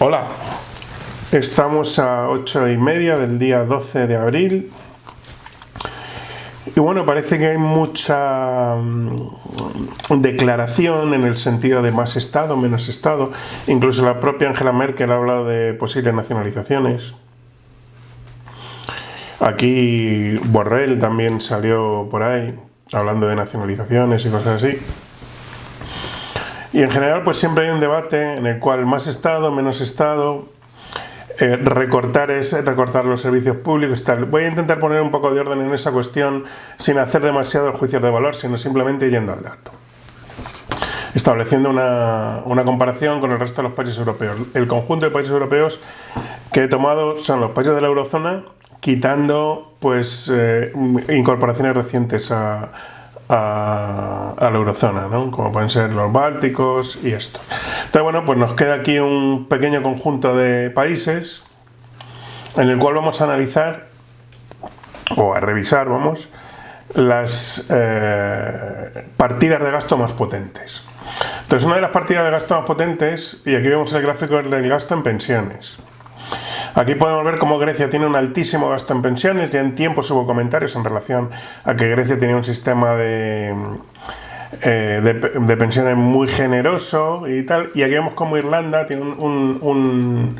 Hola, estamos a 8:30 del día 12 de abril y bueno, parece que hay mucha declaración en el sentido de más Estado, menos Estado. Incluso la propia Angela Merkel ha hablado de posibles nacionalizaciones. Aquí Borrell también salió por ahí hablando de nacionalizaciones y cosas así. Y en general pues siempre hay un debate en el cual más Estado, menos Estado, recortar los servicios públicos, tal. Voy a intentar poner un poco de orden en esa cuestión sin hacer demasiado el juicio de valor, sino simplemente yendo al dato. Estableciendo una comparación con el resto de los países europeos. El conjunto de países europeos que he tomado son los países de la eurozona, quitando pues incorporaciones recientes a la eurozona, ¿no? Como pueden ser los bálticos y esto. Entonces, bueno, pues nos queda aquí un pequeño conjunto de países en el cual vamos a analizar o a revisar, las partidas de gasto más potentes. Entonces, una de las partidas de gasto más potentes, y aquí vemos el gráfico del gasto en pensiones. Aquí podemos ver cómo Grecia tiene un altísimo gasto en pensiones. Ya en tiempos hubo comentarios en relación a que Grecia tenía un sistema de pensiones muy generoso y tal. Y aquí vemos cómo Irlanda tiene un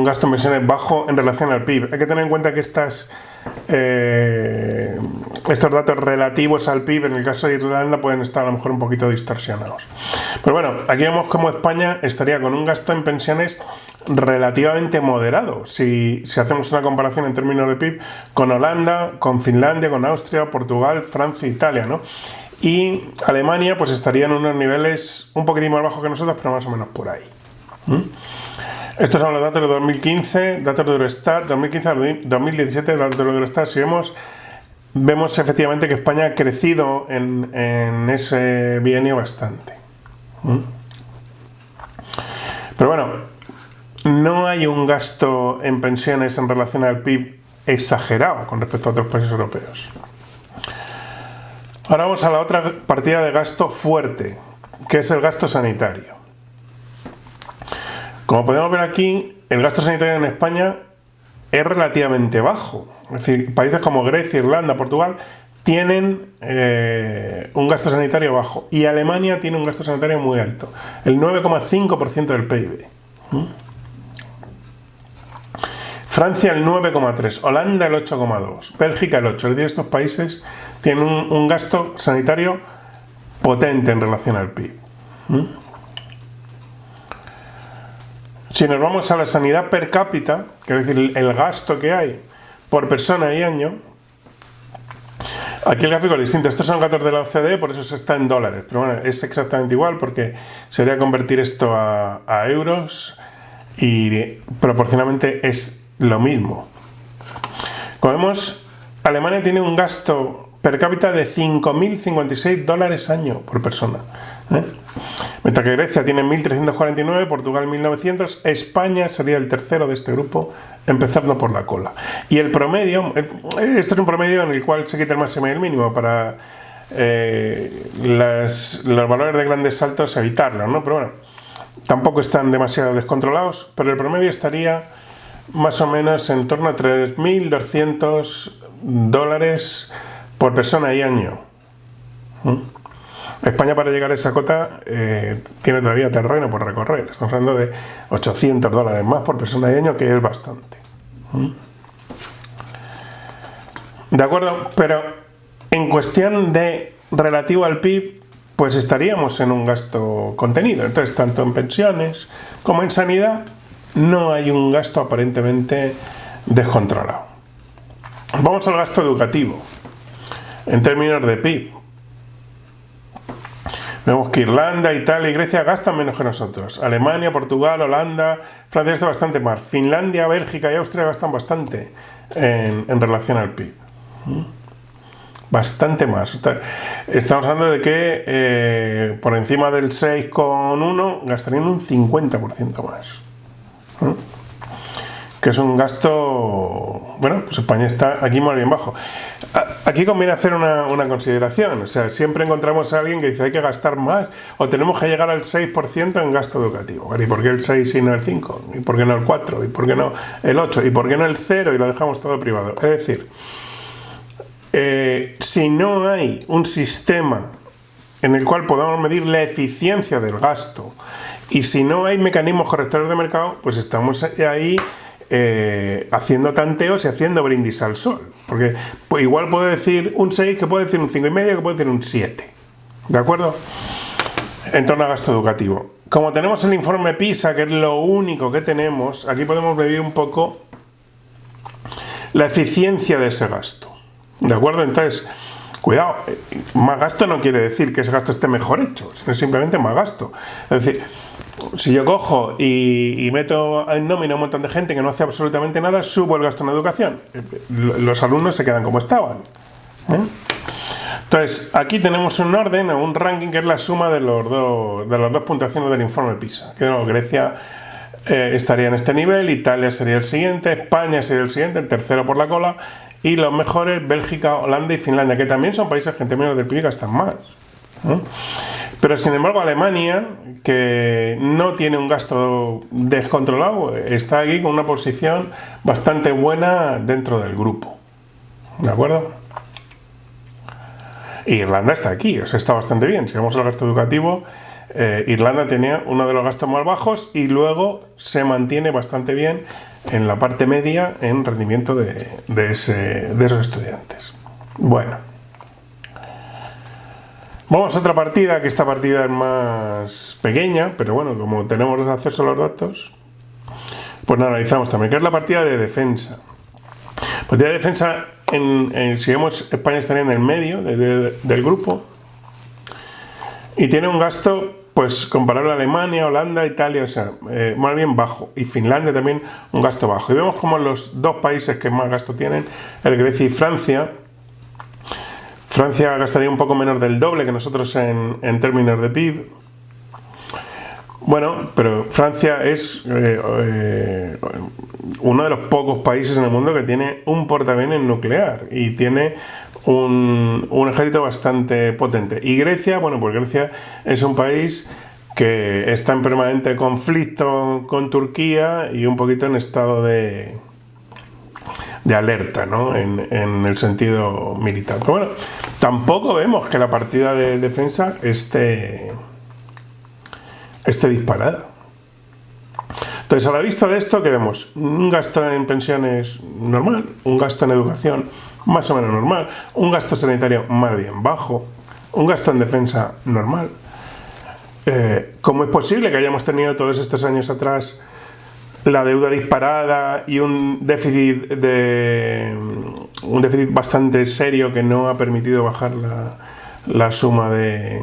gasto en pensiones bajo en relación al PIB. Hay que tener en cuenta que estos datos relativos al PIB en el caso de Irlanda pueden estar a lo mejor un poquito distorsionados. Pero bueno, aquí vemos cómo España estaría con un gasto en pensiones relativamente moderado si hacemos una comparación en términos de PIB con Holanda, con Finlandia, con Austria, Portugal, Francia e Italia, ¿no? Y Alemania pues estaría en unos niveles un poquitín más bajos que nosotros, pero más o menos por ahí. Estos son los datos de 2015, datos de Eurostat, 2015 a 2017, datos de Eurostat. Si vemos efectivamente que España ha crecido en ese bienio bastante. Pero bueno, no hay un gasto en pensiones en relación al PIB exagerado con respecto a otros países europeos. Ahora vamos a la otra partida de gasto fuerte, que es el gasto sanitario. Como podemos ver aquí, el gasto sanitario en España es relativamente bajo. Es decir, países como Grecia, Irlanda, Portugal tienen un gasto sanitario bajo y Alemania tiene un gasto sanitario muy alto, el 9,5% del PIB. Francia el 9,3%, Holanda el 8,2%, Bélgica el 8%. Es decir, estos países tienen un gasto sanitario potente en relación al PIB. Si nos vamos a la sanidad per cápita, que es decir, el gasto que hay por persona y año, aquí el gráfico es distinto. Estos son datos de la OCDE, por eso se está en dólares. Pero bueno, es exactamente igual porque sería convertir esto a euros y proporcionalmente es lo mismo. Como vemos, Alemania tiene un gasto per cápita de $5.056 año por persona. Mientras que Grecia tiene 1.349, Portugal 1.900, España sería el tercero de este grupo, empezando por la cola. Y el promedio, esto es un promedio en el cual se quita el máximo y el mínimo para los valores de grandes saltos evitarlos, ¿no? Pero bueno, tampoco están demasiado descontrolados, pero el promedio estaría más o menos en torno a $3.200 por persona y año. España, para llegar a esa cota, tiene todavía terreno por recorrer. Estamos hablando de $800 más por persona y año, que es bastante. De acuerdo, pero en cuestión de relativo al PIB, pues estaríamos en un gasto contenido. Entonces, tanto en pensiones como en sanidad, no hay un gasto aparentemente descontrolado. Vamos al gasto educativo en términos de PIB. Vemos que Irlanda, Italia y Grecia gastan menos que nosotros. Alemania, Portugal, Holanda, Francia gasta bastante más. Finlandia, Bélgica y Austria gastan bastante en relación al PIB. Bastante más. Estamos hablando de que por encima del 6,1 gastarían un 50% más. Que es un gasto, bueno, pues España está aquí más bien bajo. aquí conviene hacer una consideración. O sea, siempre encontramos a alguien que dice hay que gastar más o tenemos que llegar al 6% en gasto educativo. ¿Y por qué el 6 y no el 5? ¿Y por qué no el 4? ¿Y por qué no el 8? ¿Y por qué no el 0 y lo dejamos todo privado? Es decir, si no hay un sistema en el cual podamos medir la eficiencia del gasto y si no hay mecanismos correctores de mercado, pues estamos ahí haciendo tanteos y haciendo brindis al sol. Porque pues, igual puedo decir un 6, que puedo decir un 5,5, que puedo decir un 7. ¿De acuerdo? En torno al gasto educativo. Como tenemos el informe PISA, que es lo único que tenemos, aquí podemos medir un poco la eficiencia de ese gasto. ¿De acuerdo? Entonces, cuidado, más gasto no quiere decir que ese gasto esté mejor hecho, sino simplemente más gasto. Es decir, si yo cojo y meto en nómina a un montón de gente que no hace absolutamente nada, subo el gasto en educación. Los alumnos se quedan como estaban. Entonces, aquí tenemos un orden, un ranking, que es la suma de las dos puntuaciones del informe PISA. Que no, Grecia estaría en este nivel, Italia sería el siguiente, España sería el siguiente, el tercero por la cola, y los mejores, Bélgica, Holanda y Finlandia, que también son países que en términos del PIB gastan más. Pero sin embargo Alemania, que no tiene un gasto descontrolado, está aquí con una posición bastante buena dentro del grupo. ¿De acuerdo? Irlanda está aquí, o sea, está bastante bien. Si vamos al gasto educativo, Irlanda tenía uno de los gastos más bajos y luego se mantiene bastante bien en la parte media en rendimiento de esos estudiantes. Bueno. Vamos a otra partida, que esta partida es más pequeña, pero bueno, como tenemos acceso a los datos, pues la analizamos también, que es la partida de defensa. Partida de defensa, si vemos, España estaría en el medio del grupo y tiene un gasto pues comparable a Alemania, Holanda, Italia, o sea, más bien bajo, y Finlandia también un gasto bajo. Y vemos como los dos países que más gasto tienen, el Grecia y Francia. Francia gastaría un poco menos del doble que nosotros en términos de PIB. Bueno, pero Francia es uno de los pocos países en el mundo que tiene un portaaviones nuclear y tiene un ejército bastante potente. Y Grecia, bueno, pues Grecia es un país que está en permanente conflicto con Turquía y un poquito en estado de alerta, ¿no? En el sentido militar. Pero bueno, tampoco vemos que la partida de defensa esté disparada. Entonces, a la vista de esto, ¿qué vemos? Un gasto en pensiones normal, un gasto en educación más o menos normal, un gasto sanitario más bien bajo, un gasto en defensa normal. ¿Cómo es posible que hayamos tenido todos estos años atrás la deuda disparada y un déficit bastante serio que no ha permitido bajar la suma de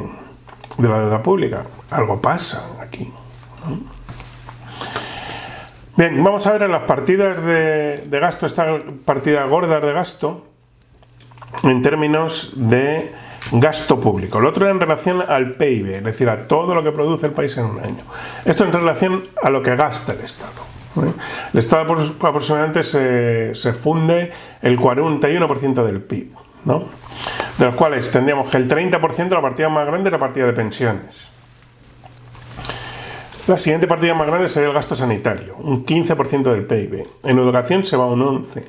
la deuda pública? Algo pasa aquí, ¿no? Bien, vamos a ver en las partidas de gasto, esta partida gorda de gasto, en términos de gasto público. Lo otro en relación al PIB, es decir, a todo lo que produce el país en un año. Esto en relación a lo que gasta el Estado. El Estado aproximadamente se funde el 41% del PIB, ¿no? De los cuales tendríamos que el 30%, la partida más grande, es la partida de pensiones. La siguiente partida más grande sería el gasto sanitario, un 15% del PIB. En educación se va a un 11%.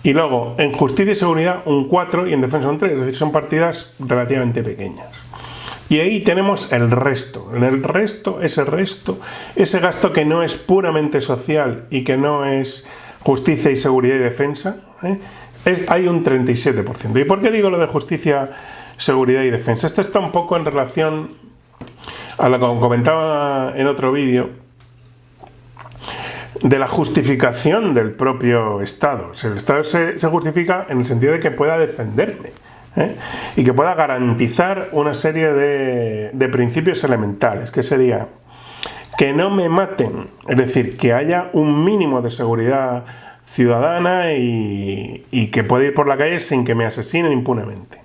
Y luego, en justicia y seguridad, un 4% y en defensa un 3%. Es decir, son partidas relativamente pequeñas. Y ahí tenemos el resto. En el resto, ese gasto que no es puramente social y que no es justicia y seguridad y defensa, hay un 37%. ¿Y por qué digo lo de justicia, seguridad y defensa? Esto está un poco en relación a lo que comentaba en otro vídeo de la justificación del propio Estado. O sea, el Estado se justifica en el sentido de que pueda defenderme, y que pueda garantizar una serie de principios elementales, que sería que no me maten, es decir, que haya un mínimo de seguridad ciudadana y que pueda ir por la calle sin que me asesinen impunemente.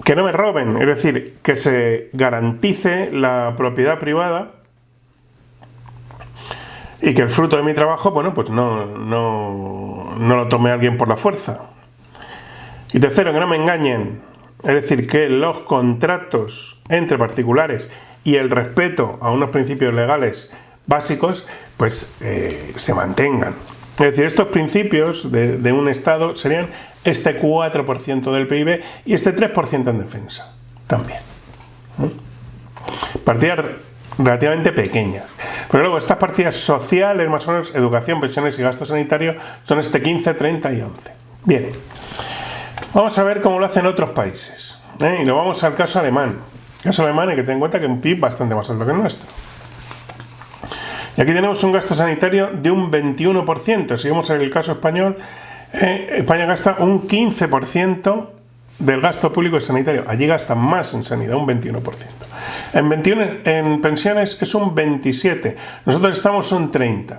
Que no me roben, es decir, que se garantice la propiedad privada y que el fruto de mi trabajo, bueno, pues no lo tome alguien por la fuerza. Y tercero, que no me engañen. Es decir, que los contratos entre particulares y el respeto a unos principios legales básicos, pues se mantengan. Es decir, estos principios de un Estado serían este 4% del PIB y este 3% en defensa también. Partidas relativamente pequeñas. Pero luego estas partidas sociales, más o menos, educación, pensiones y gasto sanitario, son este 15, 30 y 11. Bien, vamos a ver cómo lo hacen otros países. Y nos vamos al caso alemán. El caso alemán hay que tener en cuenta que un PIB bastante más alto que el nuestro. Y aquí tenemos un gasto sanitario de un 21%. Si vemos en el caso español, España gasta un 15% del gasto público sanitario. Allí gastan más en sanidad, un 21%. En pensiones es un 27%. Nosotros estamos un 30%.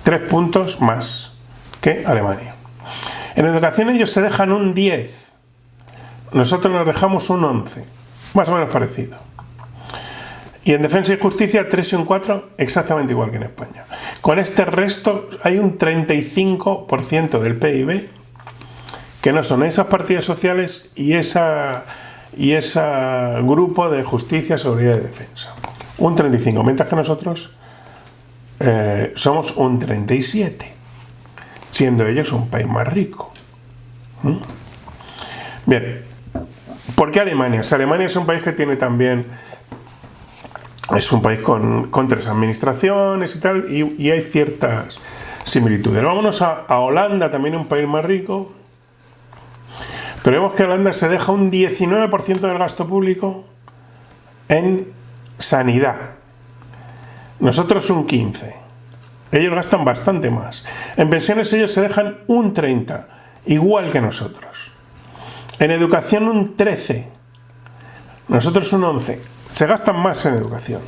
3 puntos más que Alemania. En educación ellos se dejan un 10%. Nosotros nos dejamos un 11%. Más o menos parecido. Y en defensa y justicia 3 y un 4, exactamente igual que en España. Con este resto hay un 35% del PIB que no son esas partidas sociales y ese grupo de justicia, seguridad y defensa. Un 35%, mientras que nosotros somos un 37%, siendo ellos un país más rico. Bien, ¿por qué Alemania? O sea, Alemania es un país que tiene también... Es un país con 3 administraciones y tal, y hay ciertas similitudes. Vámonos a Holanda, también un país más rico. Pero vemos que Holanda se deja un 19% del gasto público en sanidad. Nosotros un 15%. Ellos gastan bastante más. En pensiones ellos se dejan un 30%, igual que nosotros. En educación un 13%. Nosotros un 11%. Se gastan más en educación.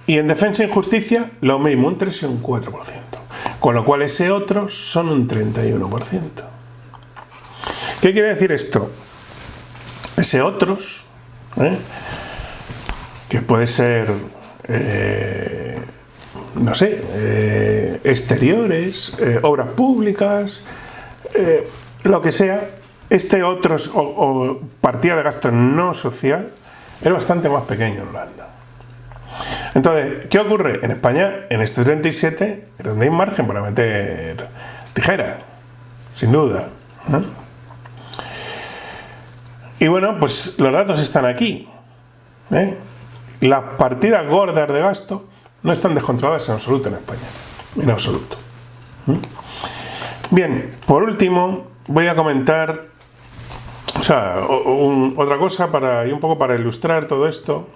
Y en defensa y justicia, lo mismo, un 3 y un 4%. Con lo cual ese otros son un 31%. ¿Qué quiere decir esto? Ese otros, que puede ser, no sé, exteriores, obras públicas, lo que sea, este otros o partida de gasto no social es bastante más pequeño en Holanda. Entonces, ¿qué ocurre? En España, en este 37, es donde hay margen para meter tijera, sin duda. Y bueno, pues los datos están aquí. Las partidas gordas de gasto no están descontroladas en absoluto en España. En absoluto. Bien, por último, voy a comentar otra cosa y un poco para ilustrar todo esto,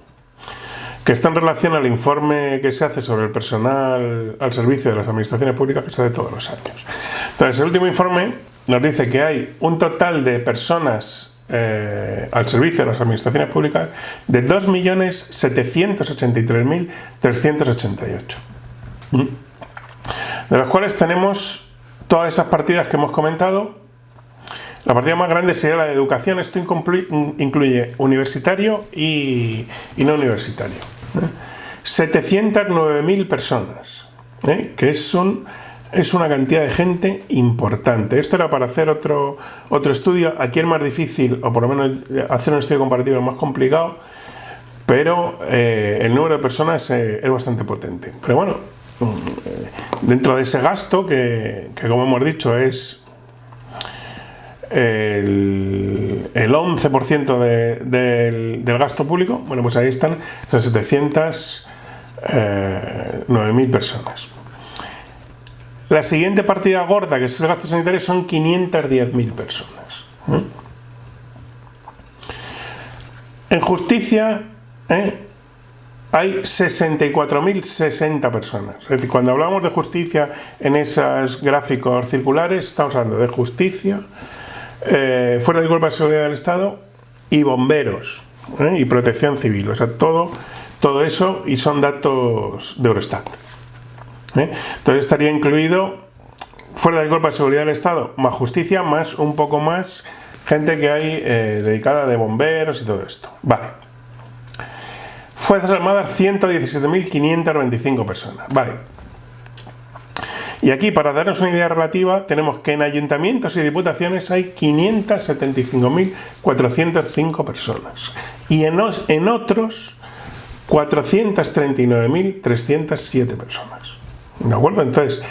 que está en relación al informe que se hace sobre el personal al servicio de las administraciones públicas, que se hace todos los años. Entonces, el último informe nos dice que hay un total de personas al servicio de las administraciones públicas de 2.783.388, de las cuales tenemos todas esas partidas que hemos comentado. La partida más grande sería la de educación. Esto incluye universitario y no universitario. 709.000 personas, que es una cantidad de gente importante. Esto era para hacer otro estudio. Aquí es más difícil, o por lo menos hacer un estudio comparativo es más complicado, pero el número de personas es bastante potente. Pero bueno, dentro de ese gasto, que como hemos dicho es el 11% del gasto público, bueno, pues ahí están esas 709.000 personas. La siguiente partida gorda, que es el gasto sanitario, son 510.000 personas. En justicia hay 64.060 personas. Es decir, cuando hablamos de justicia en esos gráficos circulares, estamos hablando de justicia, fuera del Cuerpo de Seguridad del Estado y bomberos y protección civil. O sea, todo eso, y son datos de Eurostat. Entonces estaría incluido, fuera del Cuerpo de Seguridad del Estado, más justicia, más un poco más gente que hay dedicada de bomberos y todo esto. Vale. Fuerzas Armadas, 117.525 personas. Vale. Y aquí, para darnos una idea relativa, tenemos que en ayuntamientos y diputaciones hay 575.405 personas. Y en otros, 439.307 personas. ¿De acuerdo? Entonces,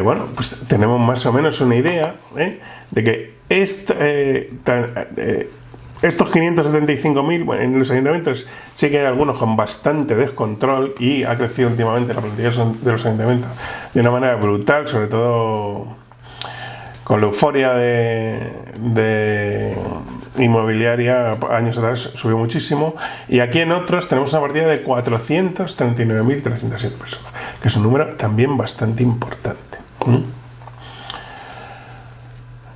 bueno, pues tenemos más o menos una idea de que estos 575.000, bueno, en los ayuntamientos sí que hay algunos con bastante descontrol y ha crecido últimamente la plantilla de los ayuntamientos de una manera brutal, sobre todo con la euforia de inmobiliaria años atrás subió muchísimo, y aquí en otros tenemos una partida de 439.307 personas, que es un número también bastante importante.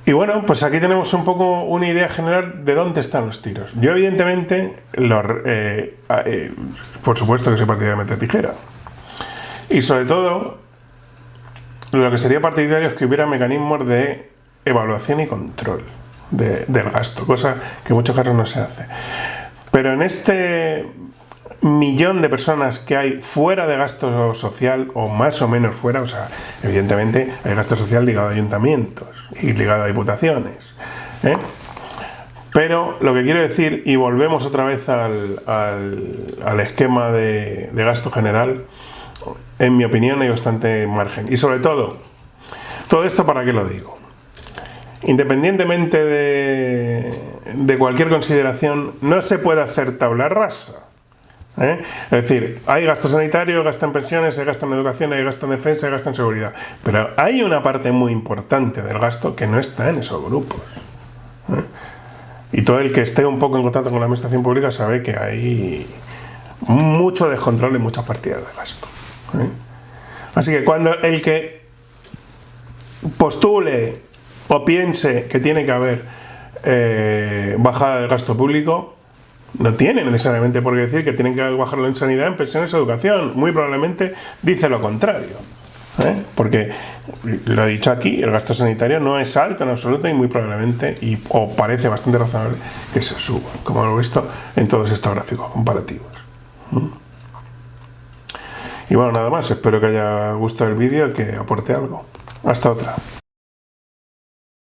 Y bueno, pues aquí tenemos un poco una idea general de dónde están los tiros. Yo evidentemente, por supuesto que soy partidario de meter tijera. Y sobre todo, lo que sería partidario es que hubiera mecanismos de evaluación y control del gasto, cosa que en muchos casos no se hace. Pero en este millón de personas que hay fuera de gasto social, o más o menos fuera, o sea, evidentemente hay gasto social ligado a ayuntamientos y ligado a diputaciones, pero lo que quiero decir, y volvemos otra vez al esquema de gasto general, en mi opinión hay bastante margen. Y sobre todo esto, ¿para qué lo digo? Independientemente de cualquier consideración, no se puede hacer tabla rasa. Es decir, hay gasto sanitario, hay gasto en pensiones, hay gasto en educación, hay gasto en defensa, hay gasto en seguridad. Pero hay una parte muy importante del gasto que no está en esos grupos. Y todo el que esté un poco en contacto con la administración pública sabe que hay mucho descontrol en muchas partidas de gasto. Así que cuando el que postule o piense que tiene que haber bajada del gasto público, no tiene necesariamente por qué decir que tienen que bajarlo en sanidad, en pensiones, educación. Muy probablemente dice lo contrario, porque lo he dicho aquí, el gasto sanitario no es alto en absoluto y muy probablemente, o parece bastante razonable, que se suba, como hemos visto en todos estos gráficos comparativos. Y bueno, nada más, espero que haya gustado el vídeo y que aporte algo. Hasta otra.